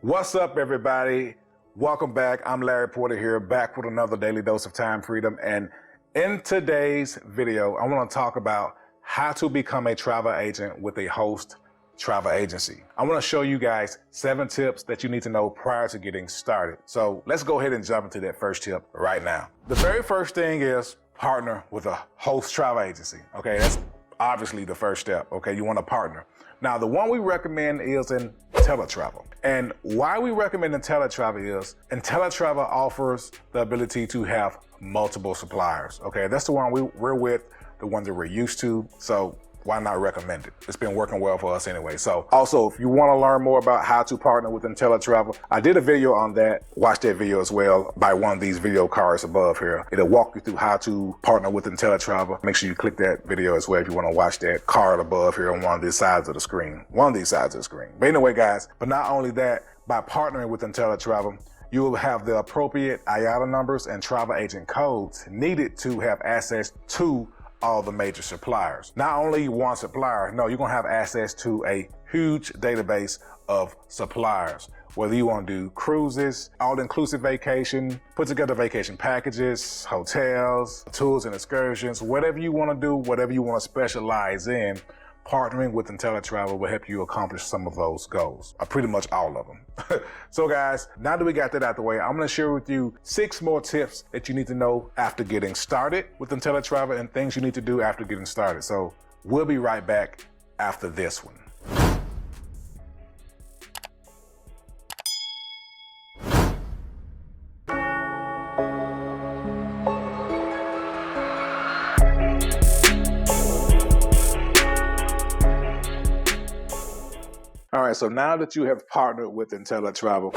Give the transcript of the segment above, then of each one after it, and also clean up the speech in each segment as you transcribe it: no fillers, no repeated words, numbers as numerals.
What's up, everybody? Welcome back. I'm Larry Porter here, back with another daily dose of time freedom. And in today's video, I want to talk about how to become a travel agent with a host travel agency. I want to show you guys 7 tips that you need to know prior to getting started. So let's go ahead and jump into that first tip right now. The very first thing is partner with a host travel agency. Okay, that's obviously the first step. Okay, you want to partner. Now, the one we recommend is Inteletravel. And why we recommend Inteletravel is Inteletravel offers the ability to have multiple suppliers. Okay, that's the one we're with, the one that we're used to. So why not recommend it? It's been working well for us anyway. So also, if you want to learn more about how to partner with Inteletravel, I did a video on that. Watch that video as well by one of these video cards above here. It'll walk you through how to partner with Inteletravel. Make sure you click that video as well if you want to watch that card above here on one of these sides of the screen. But anyway, guys, but not only that, by partnering with Inteletravel, you will have the appropriate IATA numbers and travel agent codes needed to have access to all the major suppliers. Not only one supplier, no, you're gonna have access to a huge database of suppliers. Whether you wanna do cruises, all-inclusive vacation, put together vacation packages, hotels, tours and excursions, whatever you wanna do, whatever you wanna specialize in, partnering with Inteletravel will help you accomplish some of those goals, or pretty much all of them. So guys, now that we got that out the way, I'm gonna share with you 6 more tips that you need to know after getting started with Inteletravel and things you need to do after getting started. So we'll be right back after this one. All right, so now that you have partnered with Inteletravel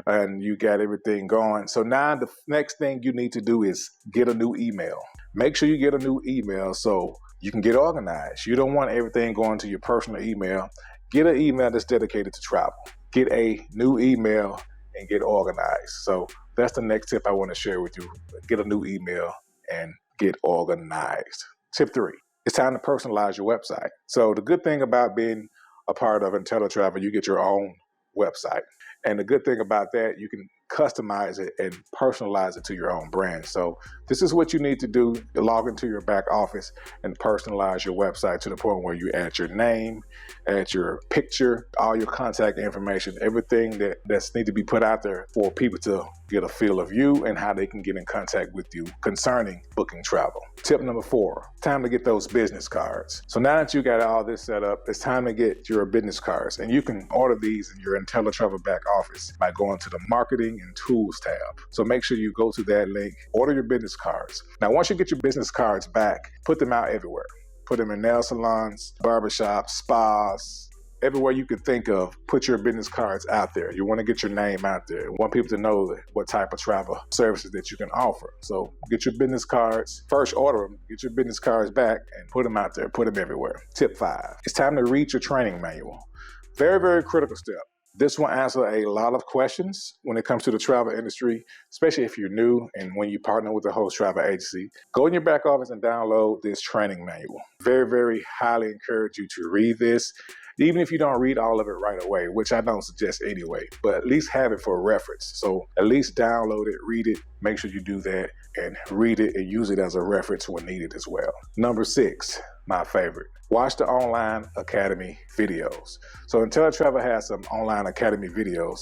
and you got everything going, so now the next thing you need to do is get a new email. Make sure you get a new email so you can get organized. You don't want everything going to your personal email. Get an email that's dedicated to travel. Get a new email and get organized. So that's the next tip I want to share with you. Get a new email and get organized. Tip 3, it's time to personalize your website. So the good thing about being a part of Inteletravel, you get your own website. And the good thing about that, you can customize it and personalize it to your own brand. So this is what you need to do. You log into your back office and personalize your website to the point where you add your name, add your picture, all your contact information, everything that's need to be put out there for people to get a feel of you and how they can get in contact with you concerning booking travel. Tip number 4, time to get those business cards. So now that you got all this set up, it's time to get your business cards. And you can order these in your Inteletravel back office by going to the marketing and tools tab. So make sure you go to that link, order your business cards. Now, once you get your business cards back, put them out everywhere. Put them in nail salons, barbershops, spas, everywhere you can think of. Put your business cards out there. You want to get your name out there. You want people to know what type of travel services that you can offer. So get your business cards, first order them, get your business cards back and put them out there, put them everywhere. Tip 5, it's time to read your training manual. Very, very critical step. This will answer a lot of questions when it comes to the travel industry, especially if you're new and when you partner with a host travel agency. Go in your back office and download this training manual. Very, very highly encourage you to read this, even if you don't read all of it right away, which I don't suggest anyway, but at least have it for reference. So at least download it, read it, make sure you do that and read it and use it as a reference when needed as well. Number 6, my favorite. Watch the online academy videos. So Inteletravel has some online academy videos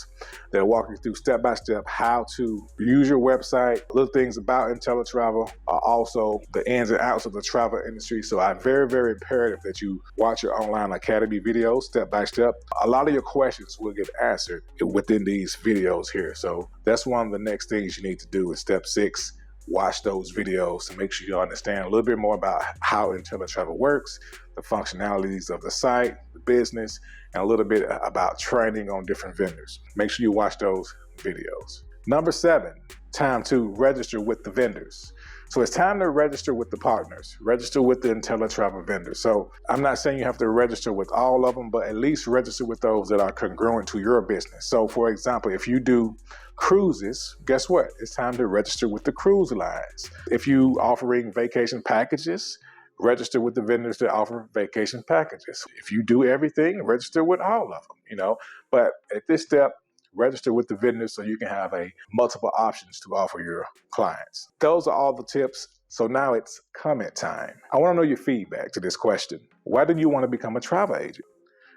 that walk you through step-by-step how to use your website, little things about Inteletravel, also the ins and outs of the travel industry. So I'm very, very imperative that you watch your online academy videos step-by-step. A lot of your questions will get answered within these videos here. So that's one of the next things you need to do is step 6. Watch those videos to make sure you understand a little bit more about how Inteletravel works, the functionalities of the site, the business, and a little bit about training on different vendors. Make sure you watch those videos. Number 7, time to register with the vendors. So it's time to register with the partners, register with the Inteletravel vendors. So I'm not saying you have to register with all of them, but at least register with those that are congruent to your business. So for example, if you do cruises, guess what? It's time to register with the cruise lines. If you offering vacation packages, register with the vendors that offer vacation packages. If you do everything, register with all of them, But at this step, register with the vendor so you can have multiple options to offer your clients. Those are all the tips. So now it's comment time. I want to know your feedback to this question. Why do you want to become a travel agent?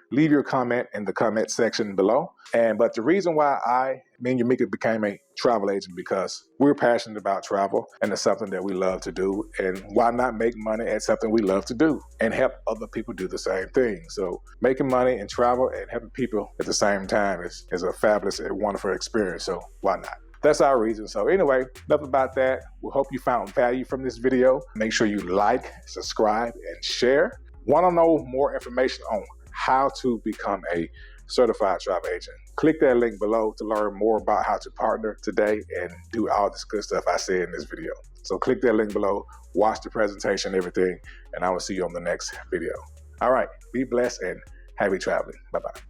Leave your comment in the comment section below. But the reason why me and Umeka became a travel agent because we're passionate about travel and it's something that we love to do. And why not make money at something we love to do and help other people do the same thing? So making money in travel and helping people at the same time is a fabulous and wonderful experience. So why not? That's our reason. So anyway, enough about that. We hope you found value from this video. Make sure you like, subscribe, and share. Want to know more information on how to become a certified travel agent? Click that link below to learn more about how to partner today and do all this good stuff I said in this video. So click that link below, watch the presentation, everything, and I will see you on the next video. All right, be blessed and happy traveling. Bye-bye.